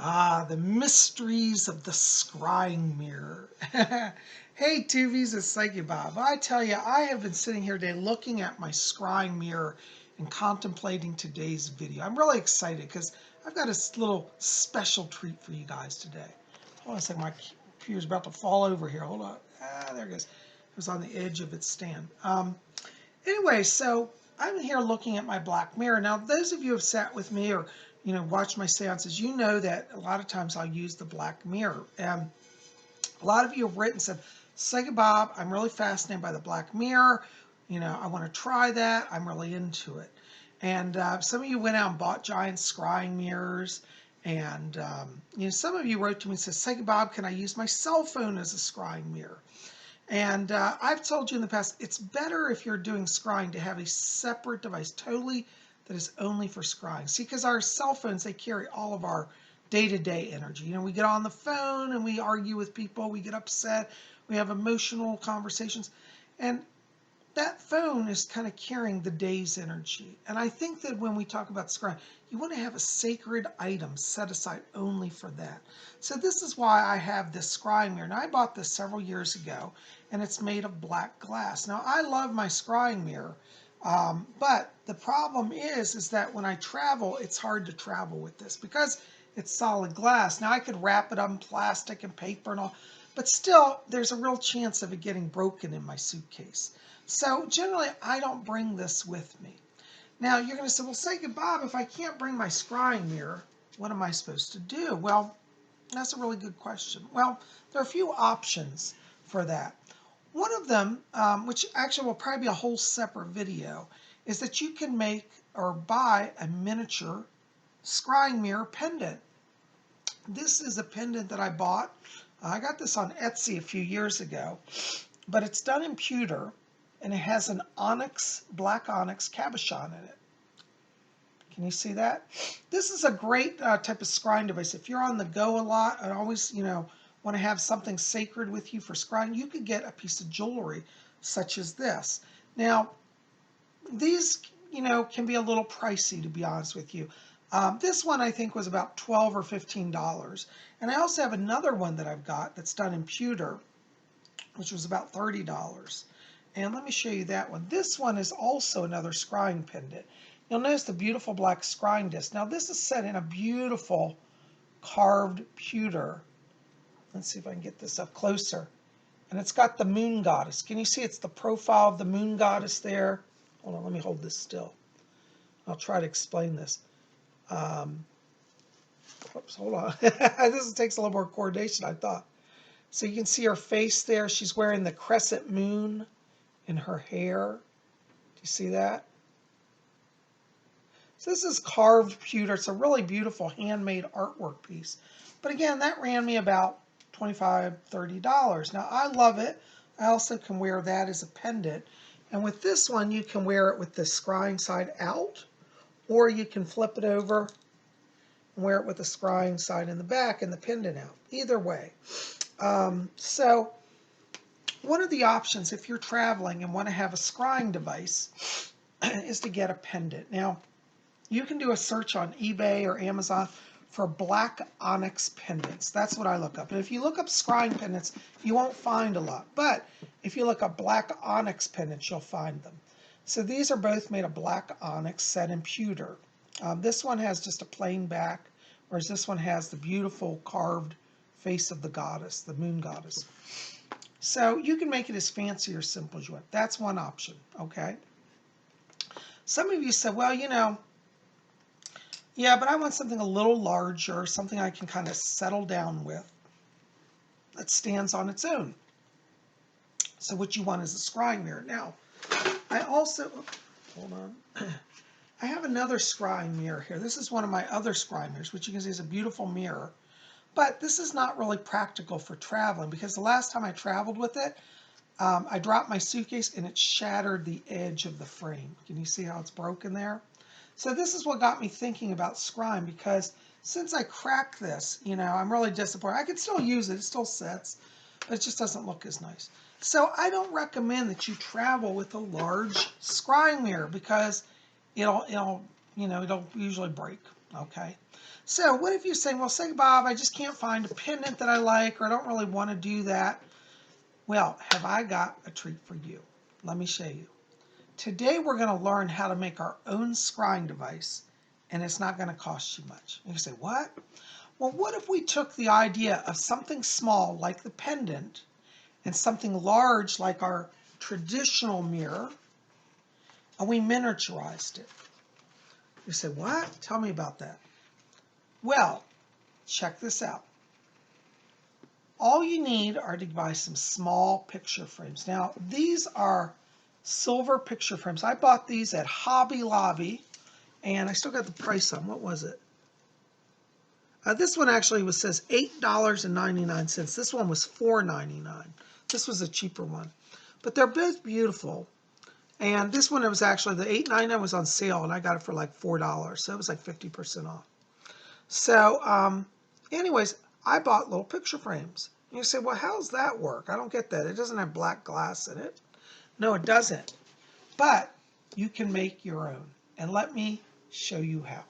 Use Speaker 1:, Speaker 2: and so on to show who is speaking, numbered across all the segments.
Speaker 1: Ah, the mysteries of the scrying mirror. Hey, Tuvies, it's Psychic Bob. I tell you, I have been sitting here today looking at my scrying mirror and contemplating today's video. I'm really excited because I've got a little special treat for you guys today. Hold on a second, my computer's about to fall over here. Hold on. Ah, there it goes. It was on the edge of its stand. Anyway, so I'm here looking at my black mirror. Now, those of you who have sat with me or watched my seances, you know that a lot of times I'll use the black mirror. And a lot of you have written and said, Psychic Bob, I'm really fascinated by the black mirror. I want to try that. I'm really into it. And some of you went out and bought giant scrying mirrors. And some of you wrote to me and said, Psychic Bob, can I use my cell phone as a scrying mirror? And I've told you in the past, it's better if you're doing scrying to have a separate device totally that is only for scrying. See, because our cell phones, they carry all of our day-to-day energy. We get on the phone and we argue with people, we get upset, we have emotional conversations, and that phone is kind of carrying the day's energy. And I think that when we talk about scrying, you want to have a sacred item set aside only for that. So this is why I have this scrying mirror. Now, I bought this several years ago, and it's made of black glass. Now, I love my scrying mirror, but the problem is that when I travel, it's hard to travel with this because it's solid glass. Now, I could wrap it up in plastic and paper and all, but still, there's a real chance of it getting broken in my suitcase. So generally, I don't bring this with me. Now, you're going to say, well, Psychic Bob, if I can't bring my scrying mirror, what am I supposed to do? Well, that's a really good question. Well, there are a few options for that. One of them, which actually will probably be a whole separate video, is that you can make or buy a miniature scrying mirror pendant. This is a pendant that I bought. I got this on Etsy a few years ago, but it's done in pewter. And it has an black onyx cabochon in it. Can you see that? This is a great type of scrying device. If you're on the go a lot and always, want to have something sacred with you for scrying, you could get a piece of jewelry such as this. Now, these, can be a little pricey, to be honest with you. This one I think was about $12 or $15. And I also have another one that I've got that's done in pewter, which was about $30. And let me show you that one. This one is also another scrying pendant. You'll notice the beautiful black scrying disc. Now this is set in a beautiful carved pewter. Let's see if I can get this up closer. And it's got the moon goddess. Can you see it's the profile of the moon goddess there? Hold on, let me hold this still. I'll try to explain this. Oops, hold on. This takes a little more coordination, I thought. So you can see her face there. She's wearing the crescent moon in her hair. Do you see that? So this is carved pewter. It's a really beautiful handmade artwork piece. But again, that ran me about $25, $30. Now I love it. I also can wear that as a pendant. And with this one, you can wear it with the scrying side out, or you can flip it over and wear it with the scrying side in the back and the pendant out. Either way. So one of the options, if you're traveling and want to have a scrying device, is to get a pendant. Now, you can do a search on eBay or Amazon for black onyx pendants. That's what I look up. And if you look up scrying pendants, you won't find a lot. But if you look up black onyx pendants, you'll find them. So these are both made of black onyx set in pewter. This one has just a plain back, whereas this one has the beautiful carved face of the goddess, the moon goddess. So you can make it as fancy or simple as you want. That's one option, okay? Some of you said, well, yeah, but I want something a little larger, something I can kind of settle down with that stands on its own. So what you want is a scrying mirror. Now, I also, hold on. I have another scrying mirror here. This is one of my other scrying mirrors, which you can see is a beautiful mirror. But this is not really practical for traveling because the last time I traveled with it, I dropped my suitcase and it shattered the edge of the frame. Can you see how it's broken there? So this is what got me thinking about scrying because since I cracked this, I'm really disappointed. I can still use it. It still sets, but it just doesn't look as nice. So I don't recommend that you travel with a large scrying mirror because it'll usually break. Okay, so what if you're saying, well, say, Bob, I just can't find a pendant that I like, or I don't really want to do that. Well, have I got a treat for you? Let me show you. Today we're going to learn how to make our own scrying device, and it's not going to cost you much. You say, what? Well, what if we took the idea of something small like the pendant and something large like our traditional mirror, and we miniaturized it? You say, what? Tell me about that. Well, check this out. All you need are to buy some small picture frames. Now, these are silver picture frames. I bought these at Hobby Lobby, and I still got the price on. What was it? This one actually says $8.99. This one was $4.99. This was a cheaper one. But they're both beautiful. And this one, it was actually, the $8.99 was on sale, and I got it for like $4. So it was like 50% off. So anyways, I bought little picture frames. And you say, well, how does that work? I don't get that. It doesn't have black glass in it. No, it doesn't. But you can make your own. And let me show you how.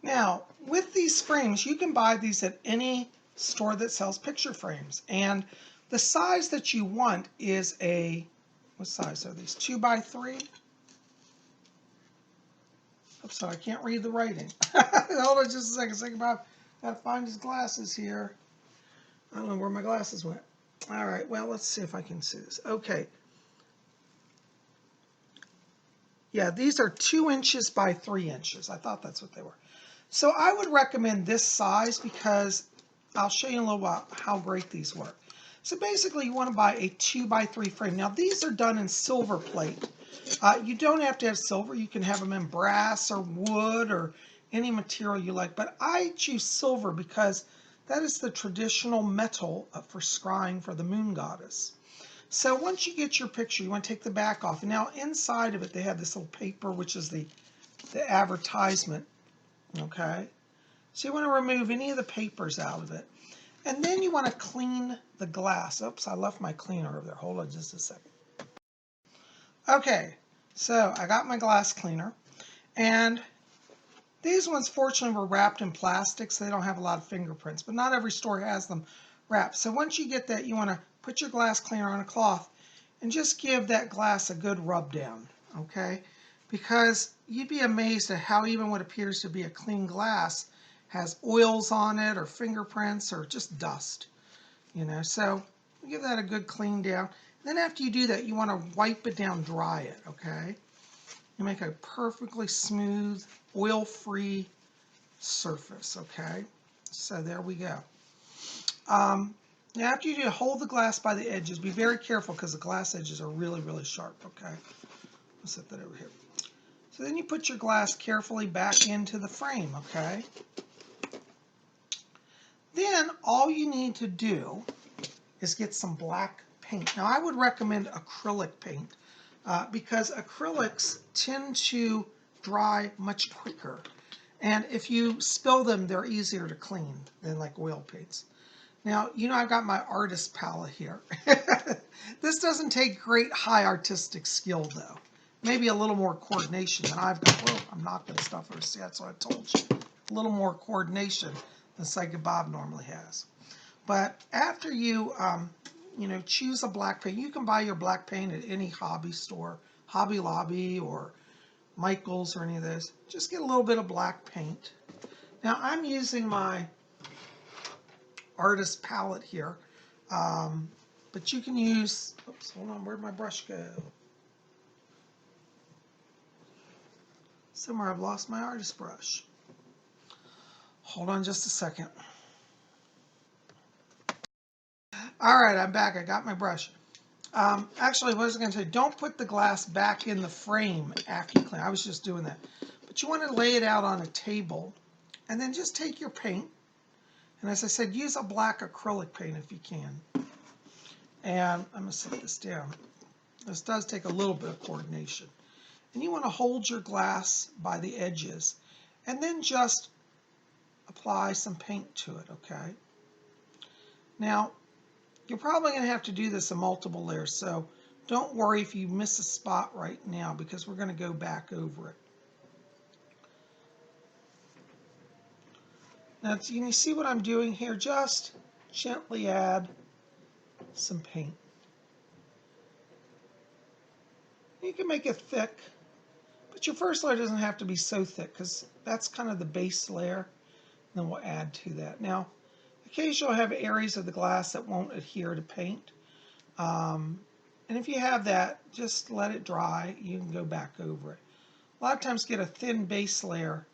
Speaker 1: Now, with these frames, you can buy these at any store that sells picture frames. And the size that you want is a, what size are these? 2x3? Oops, sorry, I can't read the writing. Hold on just a second. Bob. Gotta find his glasses here. I don't know where my glasses went. All right, well, let's see if I can see this. Okay. Yeah, these are 2 inches by 3 inches. I thought that's what they were. So I would recommend this size because I'll show you in a little while how great these work. So basically, you want to buy a 2x3 frame. Now, these are done in silver plate. You don't have to have silver. You can have them in brass or wood or any material you like. But I choose silver because that is the traditional metal for scrying for the moon goddess. So once you get your picture, you want to take the back off. And now inside of it, they have this little paper, which is the advertisement. Okay? So you want to remove any of the papers out of it. And then you want to clean the glass. Oops, I left my cleaner over there. Hold on just a second. Okay, so I got my glass cleaner. And these ones, fortunately, were wrapped in plastic, so they don't have a lot of fingerprints. But not every store has them wrapped. So once you get that, you want to put your glass cleaner on a cloth and just give that glass a good rub down, okay? Because you'd be amazed at how even what appears to be a clean glass has oils on it or fingerprints or just dust, you know. So give that a good clean down. Then after you do that, you want to wipe it down, dry it, okay? You make a perfectly smooth, oil-free surface, okay? So there we go. Now after you do, hold the glass by the edges. Be very careful because the glass edges are really, really sharp, okay? I'll set that over here. So then you put your glass carefully back into the frame, okay? Then all you need to do is get some black paint. Now I would recommend acrylic paint because acrylics tend to dry much quicker. And if you spill them, they're easier to clean than like oil paints. Now, you know, I've got my artist palette here. This doesn't take great high artistic skill, though. Maybe a little more coordination than I've got. Whoa, I'm knocking stuff over. See, that's what I told you. A little more coordination than Psychic Bob normally has. But after you, you know, choose a black paint, you can buy your black paint at any hobby store, Hobby Lobby or Michael's or any of those. Just get a little bit of black paint. Now, I'm using my artist palette here, but you can use, oops, hold on, where'd my brush go? Somewhere I've lost my artist brush. Hold on just a second. All right, I'm back. I got my brush. Actually, what I was going to say, don't put the glass back in the frame after you clean. I was just doing that. But you want to lay it out on a table, and then just take your paint. And as I said, use a black acrylic paint if you can. And I'm going to set this down. This does take a little bit of coordination. And you want to hold your glass by the edges and then just apply some paint to it, okay? Now, you're probably going to have to do this in multiple layers, so Don't worry if you miss a spot right now because we're going to go back over it. Now, you see what I'm doing here? Just gently add some paint. You can make it thick, but your first layer doesn't have to be so thick because that's kind of the base layer. Then we'll add to that. Now, occasionally you'll have areas of the glass that won't adhere to paint. And if you have that, just let it dry. You can go back over it. A lot of times get a thin base layer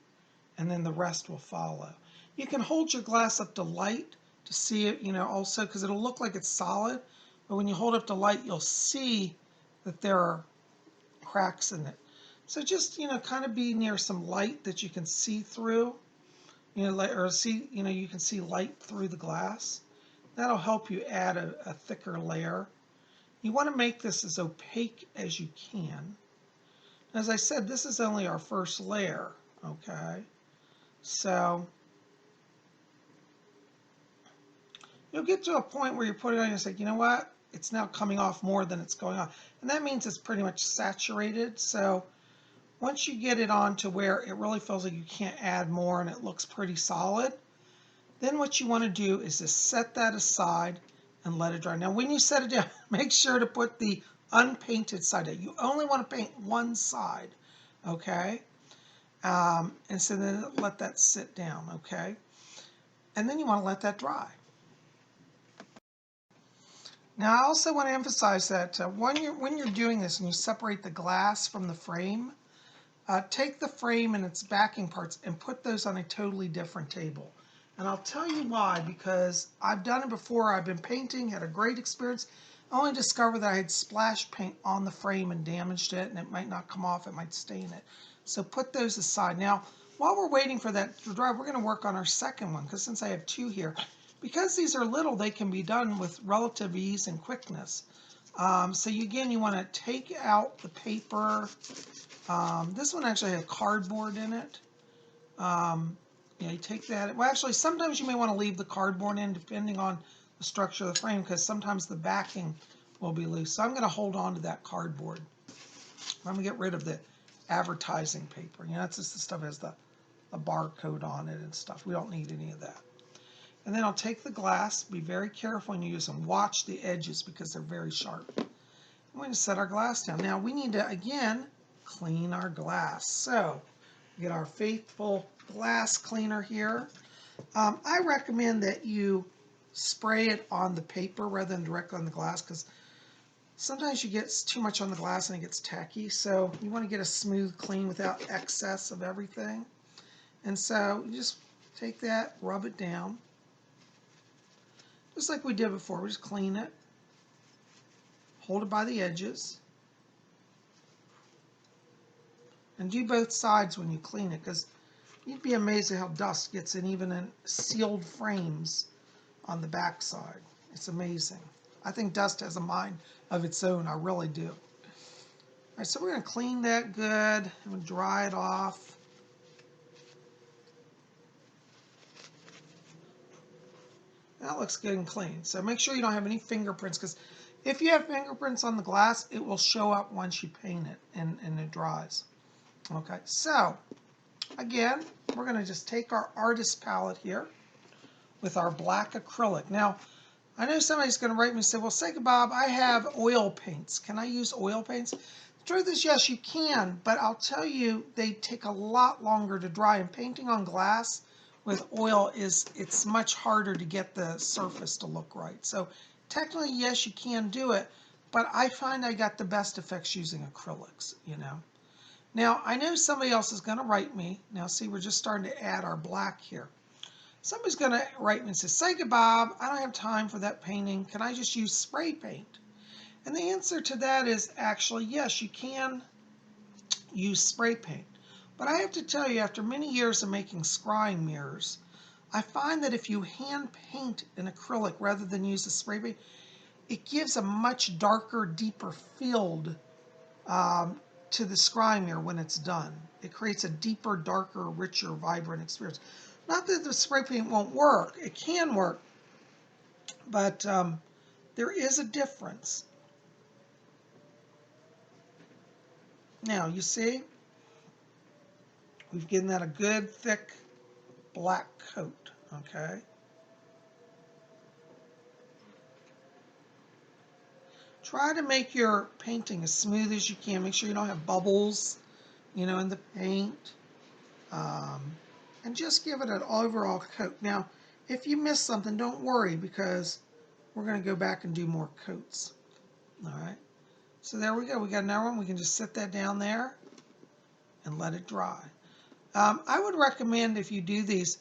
Speaker 1: and then the rest will follow. You can hold your glass up to light to see it, also because it'll look like it's solid. But when you hold up to light, you'll see that there are cracks in it. So just, kind of be near some light that you can see through, or see, you can see light through the glass. That'll help you add a thicker layer. You want to make this as opaque as you can. As I said, this is only our first layer, okay? So you'll get to a point where you put it on and it's like, you know what? It's now coming off more than it's going on. And that means it's pretty much saturated. So once you get it on to where it really feels like you can't add more and it looks pretty solid, then what you want to do is just set that aside and let it dry. Now when you set it down, make sure to put the unpainted side down. You only want to paint one side, okay? And so then let that sit down, okay? And then you want to let that dry. Now I also want to emphasize that when you're doing this and you separate the glass from the frame, take the frame and its backing parts and put those on a totally different table. And I'll tell you why, because I've done it before. I've been painting, had a great experience. I only discovered that I had splashed paint on the frame and damaged it, and it might not come off, it might stain it. So put those aside. Now, while we're waiting for that to dry, we're going to work on our second one, because since I have two here, because these are little, they can be done with relative ease and quickness. So again, you want to take out the paper. This one actually has cardboard in it. You take that. Well, actually, sometimes you may want to leave the cardboard in depending on the structure of the frame because sometimes the backing will be loose. So I'm going to hold on to that cardboard. I'm going to get rid of the advertising paper. That's just the stuff that has the barcode on it and stuff. We don't need any of that. And then I'll take the glass. Be very careful when you use them. Watch the edges because they're very sharp. I'm going to set our glass down. Now we need to, again, clean our glass. So get our faithful glass cleaner here. I recommend that you spray it on the paper rather than directly on the glass because sometimes you get too much on the glass and it gets tacky. So you want to get a smooth clean without excess of everything. And so you just take that, rub it down. Just like we did before, we just clean it. Hold it by the edges. And do both sides when you clean it because you'd be amazed at how dust gets in even in sealed frames on the back side. It's amazing. I think dust has a mind of its own. I really do. All right, so we're going to clean that good and dry it off. That looks good and clean. So make sure you don't have any fingerprints because if you have fingerprints on the glass, it will show up once you paint it and it dries. Okay, so again, we're going to just take our artist palette here with our black acrylic. Now, I know somebody's going to write me and say, well, Bob, I have oil paints. Can I use oil paints? The truth is, yes, you can, but I'll tell you, they take a lot longer to dry. And painting on glass with oil it's much harder to get the surface to look right. So technically, yes, you can do it, but I find I got the best effects using acrylics, Now, I know somebody else is going to write me. Now, see, we're just starting to add our black here. Somebody's going to write me and say, Bob, I don't have time for that painting. Can I just use spray paint? And the answer to that is actually, yes, you can use spray paint. But I have to tell you, after many years of making scrying mirrors, I find that if you hand paint an acrylic rather than use a spray paint, it gives a much darker, deeper field to the scrying mirror when it's done. It creates a deeper, darker, richer, vibrant experience. Not that the spray paint won't work. It can work, but there is a difference. Now, you see, we've given that a good thick black coat, okay? Try to make your painting as smooth as you can. Make sure you don't have bubbles, you know, in the paint. And just give it an overall coat. Now, if you miss something, don't worry, because we're going to go back and do more coats. All right. So there we go. We got another one. We can just set that down there and let it dry. I would recommend, if you do these,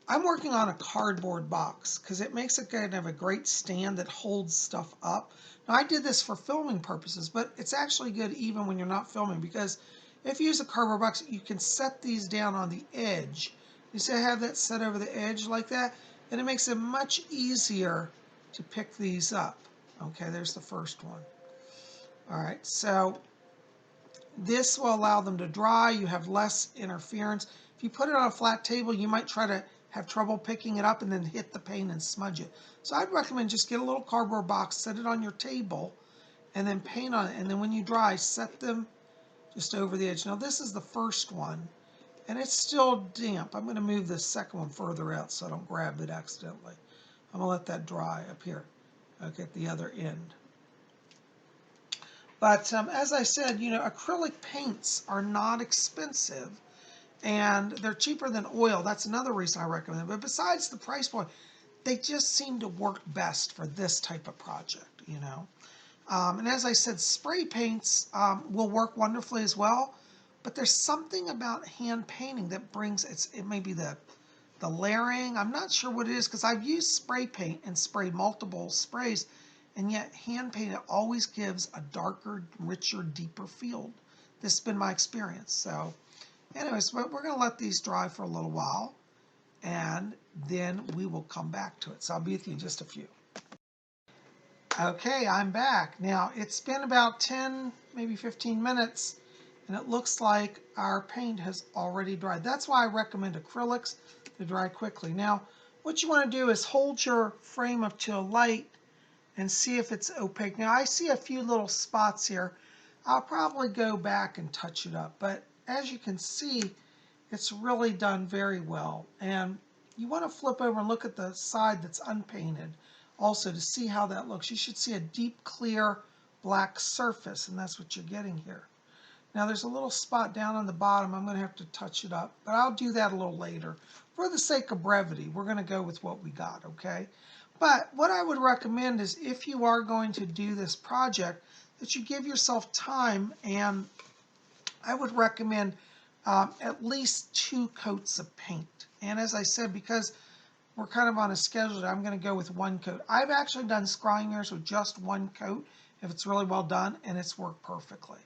Speaker 1: I'm working on a cardboard box because it makes it kind of a great stand that holds stuff up. Now, I did this for filming purposes, but it's actually good even when you're not filming, because if you use a cardboard box, you can set these down on the edge. You see I have that set over the edge like that, and it makes it much easier to pick these up. Okay, there's the first one. All right, so this will allow them to dry. You have less interference. If you put it on a flat table, you might try to have trouble picking it up and then hit the paint and smudge it. So I'd recommend just get a little cardboard box, set it on your table, and then paint on it. And then when you dry, set them just over the edge. Now this is the first one, and it's still damp. I'm going to move the second one further out so I don't grab it accidentally. I'm going to let that dry up here, okay, at the other end. But as I said, you know, acrylic paints are not expensive, and they're cheaper than oil. That's another reason I recommend them. But besides the price point, they just seem to work best for this type of project, you know. And as I said, spray paints will work wonderfully as well, but there's something about hand painting that brings, it may be the layering. I'm not sure what it is, because I've used spray paint and sprayed multiple sprays, and yet hand paint, it always gives a darker, richer, deeper feel. This has been my experience. So anyways, but we're going to let these dry for a little while, and then we will come back to it. So I'll be with you in just a few. Okay, I'm back. Now, it's been about 10, maybe 15 minutes, and it looks like our paint has already dried. That's why I recommend acrylics to dry quickly. Now, what you want to do is hold your frame up to a light and see if it's opaque. Now, I see a few little spots here. I'll probably go back and touch it up, but as you can see, it's really done very well. And you want to flip over and look at the side that's unpainted also to see how that looks. You should see a deep, clear, black surface, and that's what you're getting here. Now, there's a little spot down on the bottom. I'm going to have to touch it up, but I'll do that a little later. For the sake of brevity, we're going to go with what we got, okay? But what I would recommend is, if you are going to do this project, that you give yourself time, and I would recommend at least 2 coats of paint. And as I said, because we're kind of on a schedule, I'm going to go with 1 coat. I've actually done scrying mirrors with just 1 coat if it's really well done, and it's worked perfectly.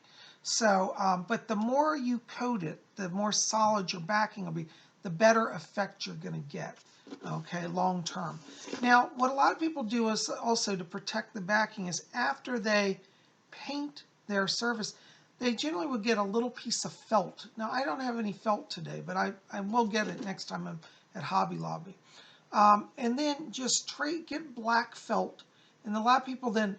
Speaker 1: So, but the more you coat it, the more solid your backing will be, the better effect you're going to get, okay, long term. Now, what a lot of people do is also to protect the backing is, after they paint their surface, they generally would get a little piece of felt. Now, I don't have any felt today, but I will get it next time I'm at Hobby Lobby. And then just get black felt. And a lot of people then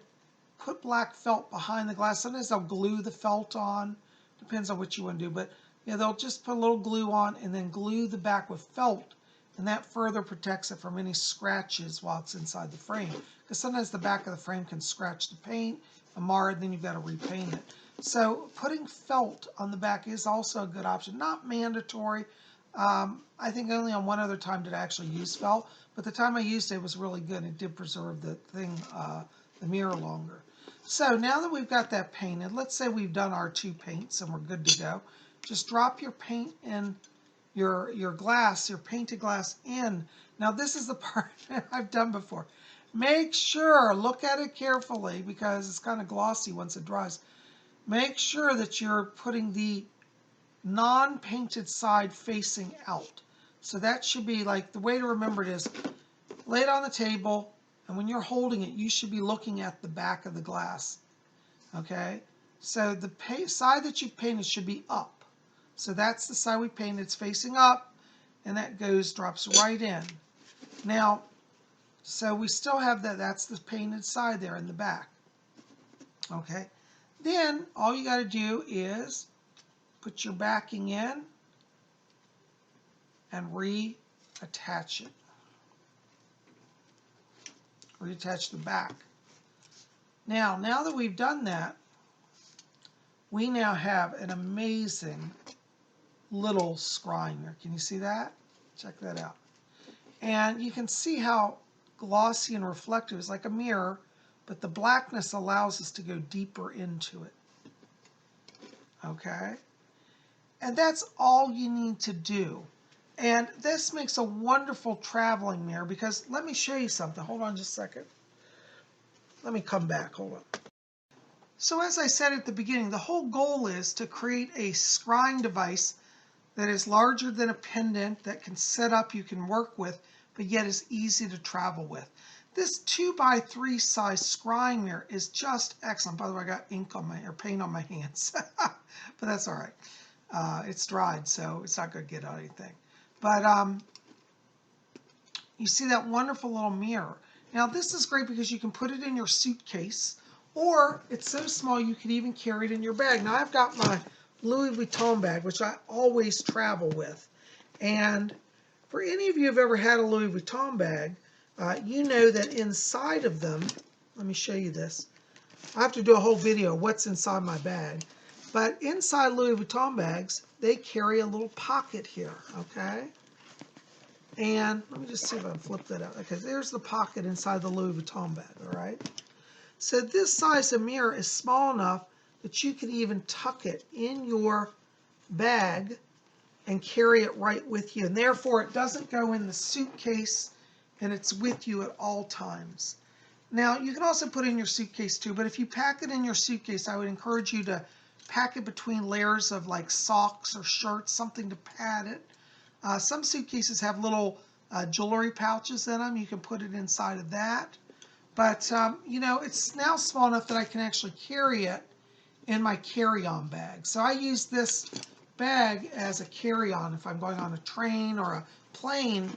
Speaker 1: put black felt behind the glass. Sometimes they'll glue the felt on. Depends on what you want to do. But yeah, they'll just put a little glue on and then glue the back with felt. And that further protects it from any scratches while it's inside the frame. Because sometimes the back of the frame can scratch the paint, mar it, and then you've got to repaint it. So putting felt on the back is also a good option. Not mandatory. I think only on one other time did I actually use felt, but the time I used it was really good. It did preserve the thing, the mirror longer. So now that we've got that painted, let's say we've done our 2 paints and we're good to go. Just drop your paint in your glass, your painted glass in. Now this is the part I've done before. Make sure, look at it carefully, because it's kind of glossy once it dries. Make sure that you're putting the non-painted side facing out. So that should be like, the way to remember it is, lay it on the table, and when you're holding it, you should be looking at the back of the glass. Okay? So the side that you've painted should be up. So that's the side we painted. It's facing up, and that drops right in. Now, so we still have that's the painted side there in the back. Okay? Then all you got to do is put your backing in and reattach it. Reattach the back. Now that we've done that, we now have an amazing little scrying mirror. Can you see that? Check that out. And you can see how glossy and reflective. It's like a mirror, but the blackness allows us to go deeper into it. Okay? And that's all you need to do. And this makes a wonderful traveling mirror because let me show you something. Hold on just a second. Let me come back. Hold on. So as I said at the beginning, the whole goal is to create a scrying device that is larger than a pendant, that can set up, you can work with, but yet is easy to travel with. This 2x3 size scrying mirror is just excellent. By the way, I got ink on or paint on my hands, but that's all right. It's dried, so it's not going to get on anything. But you see that wonderful little mirror. Now this is great because you can put it in your suitcase, or it's so small you can even carry it in your bag. Now I've got my Louis Vuitton bag, which I always travel with. And for any of you who've ever had a Louis Vuitton bag, you know that inside of them, let me show you this. I have to do a whole video of what's inside my bag. But inside Louis Vuitton bags, they carry a little pocket here, okay? And let me just see if I can flip that out. Okay, there's the pocket inside the Louis Vuitton bag, all right? So this size of mirror is small enough that you can even tuck it in your bag and carry it right with you. And therefore, it doesn't go in the suitcase, and it's with you at all times. Now, you can also put it in your suitcase too, but if you pack it in your suitcase, I would encourage you to pack it between layers of like socks or shirts, something to pad it. Some suitcases have little jewelry pouches in them. You can put it inside of that. But, you know, it's now small enough that I can actually carry it in my carry-on bag. So I use this bag as a carry-on if I'm going on a train or a plane.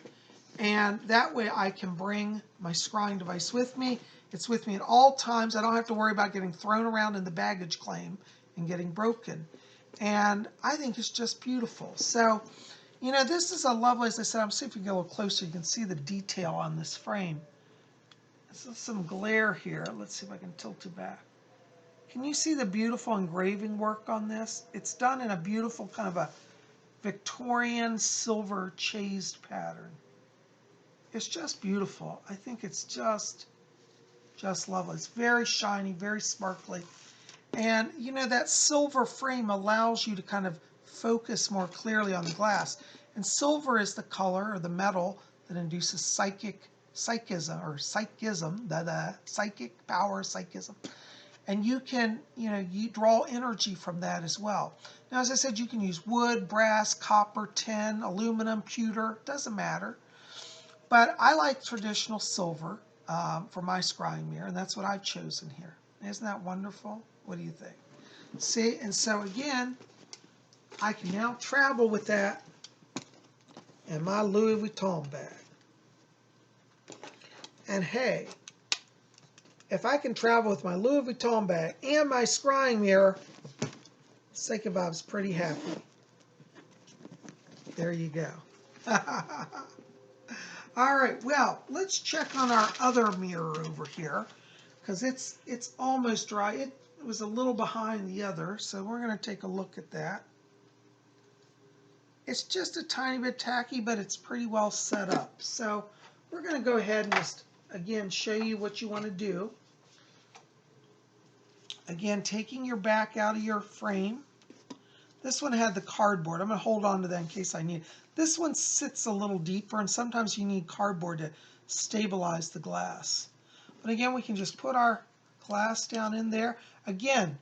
Speaker 1: And that way I can bring my scrying device with me. It's with me at all times. I don't have to worry about getting thrown around in the baggage claim and getting broken. And I think it's just beautiful. So, you know, this is a lovely, as I said, I'm see if you can get a little closer. You can see the detail on this frame. There's some glare here. Let's see if I can tilt it back. Can you see the beautiful engraving work on this? It's done in a beautiful kind of a Victorian silver chased pattern. It's just beautiful. I think it's just lovely. It's very shiny, very sparkly. And, you know, that silver frame allows you to kind of focus more clearly on the glass. And silver is the color or the metal that induces psychic power, psychism. And you can, you know, you draw energy from that as well. Now, as I said, you can use wood, brass, copper, tin, aluminum, pewter, doesn't matter. But I like traditional silver for my scrying mirror, and that's what I've chosen here. Isn't that wonderful? What do you think? See, and so again, I can now travel with that in my Louis Vuitton bag. And hey, if I can travel with my Louis Vuitton bag and my scrying mirror, PsychicBob's pretty happy. There you go. All right, well, let's check on our other mirror over here because it's almost dry. It was a little behind the other, so we're going to take a look at that. It's just a tiny bit tacky, but it's pretty well set up. So we're going to go ahead and just, again, show you what you want to do. Again, taking your back out of your frame. This one had the cardboard. I'm going to hold on to that in case I need it. This one sits a little deeper, and sometimes you need cardboard to stabilize the glass. But again, we can just put our glass down in there. Again,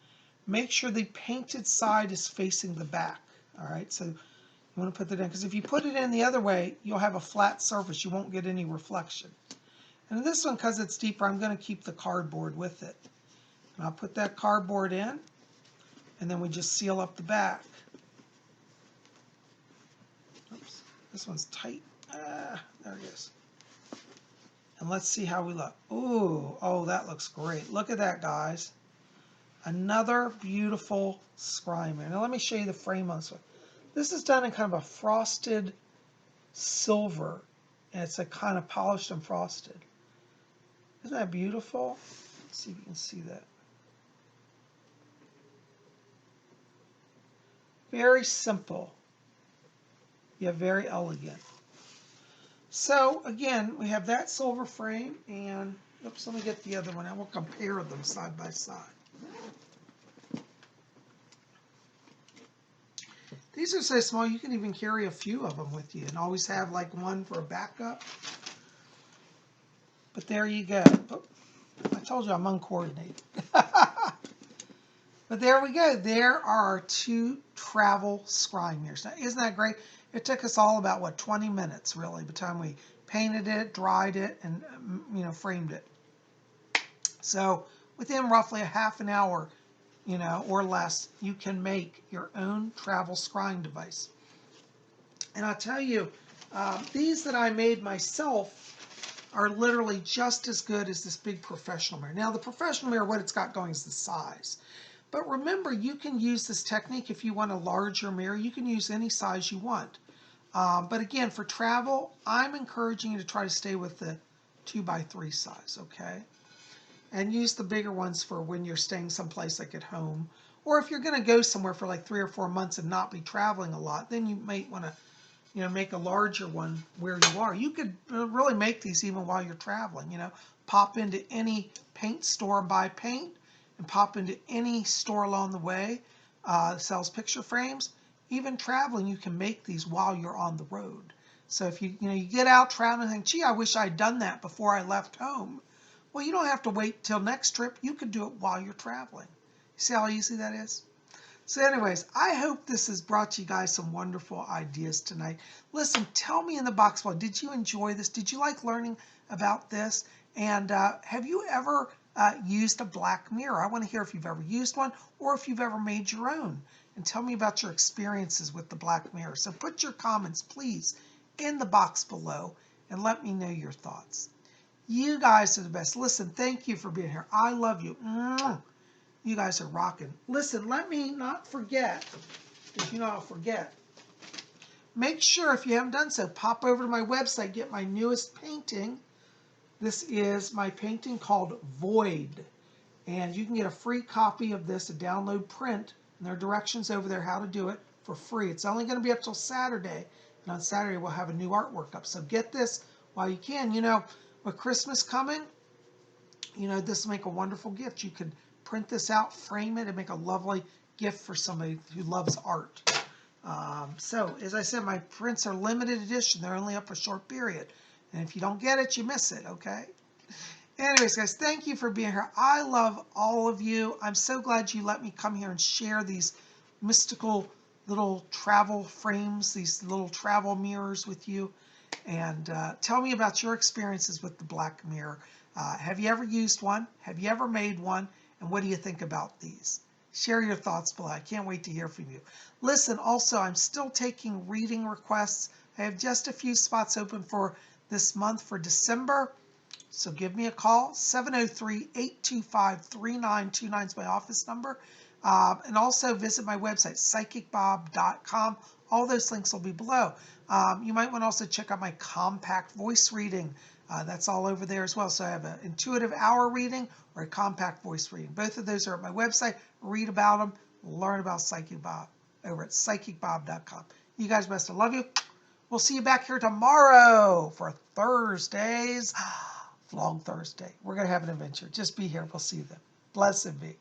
Speaker 1: make sure the painted side is facing the back. All right, so you want to put that in, because if you put it in the other way, you'll have a flat surface. You won't get any reflection. And in this one, because it's deeper, I'm going to keep the cardboard with it. And I'll put that cardboard in, and then we just seal up the back. Oops, this one's tight. There it is. And let's see how we look. Ooh, oh, that looks great. Look at that, guys. Another beautiful scrying mirror. Now let me show you the frame on this one. This is done in kind of a frosted silver, and it's a kind of polished and frosted. Isn't that beautiful? Let's see if you can see that. Very simple, yet very elegant. So again, we have that silver frame, and oops, let me get the other one. I will compare them side by side. These are so small you can even carry a few of them with you and always have like one for a backup. But there you go. Oh, I told you I'm uncoordinated. But there we go. There are our two travel scrying mirrors. Now, isn't that great? It took us all about, what, 20 minutes, really, by the time we painted it, dried it, and, framed it. So within roughly a half an hour, or less, you can make your own travel scrying device. And I'll tell you, these that I made myself are literally just as good as this big professional mirror. Now, the professional mirror, what it's got going is the size. But remember, you can use this technique if you want a larger mirror. You can use any size you want. But again, for travel, I'm encouraging you to try to stay with the 2x3 size, okay? And use the bigger ones for when you're staying someplace like at home. Or if you're going to go somewhere for like 3 or 4 months and not be traveling a lot, then you might want to make a larger one where you are. You could really make these even while you're traveling, Pop into any paint store and buy paint, and pop into any store along the way that sells picture frames. Even traveling, you can make these while you're on the road. So if you get out traveling and think, gee, I wish I'd done that before I left home. Well, you don't have to wait till next trip. You could do it while you're traveling. You see how easy that is? So anyways, I hope this has brought you guys some wonderful ideas tonight. Listen, tell me in the box below, did you enjoy this? Did you like learning about this? And have you ever used a black mirror? I want to hear if you've ever used one or if you've ever made your own. And tell me about your experiences with the black mirror. So put your comments, please, in the box below and let me know your thoughts. You guys are the best. Listen, thank you for being here. I love you. You guys are rocking. Listen, let me not forget, because I'll forget. Make sure, if you haven't done so, pop over to my website, get my newest painting. This is my painting called Void. And you can get a free copy of this, a download print, and there are directions over there how to do it for free. It's only going to be up till Saturday, and on Saturday we'll have a new artwork up. So get this while you can. With Christmas coming, this will make a wonderful gift. You could print this out, frame it, and make a lovely gift for somebody who loves art. So, as I said, my prints are limited edition. They're only up for a short period. And if you don't get it, you miss it, okay? Anyways, guys, thank you for being here. I love all of you. I'm so glad you let me come here and share these mystical little travel frames, these little travel mirrors with you. And tell me about your experiences with the black mirror. Have you ever used one? Have you ever made one? And what do you think about these? Share your thoughts below. I can't wait to hear from you. Listen, also, I'm still taking reading requests. I have just a few spots open for this month for December. So give me a call. 703-825-3929 is my office number. And also visit my website, PsychicBob.com. All those links will be below. You might want to also check out my compact voice reading. That's all over there as well. So I have an intuitive hour reading or a compact voice reading. Both of those are at my website. Read about them. Learn about Psychic Bob over at PsychicBob.com. You guys best. I love you. We'll see you back here tomorrow for Thursdays. Vlog Thursday. We're going to have an adventure. Just be here. We'll see you then. Blessed be.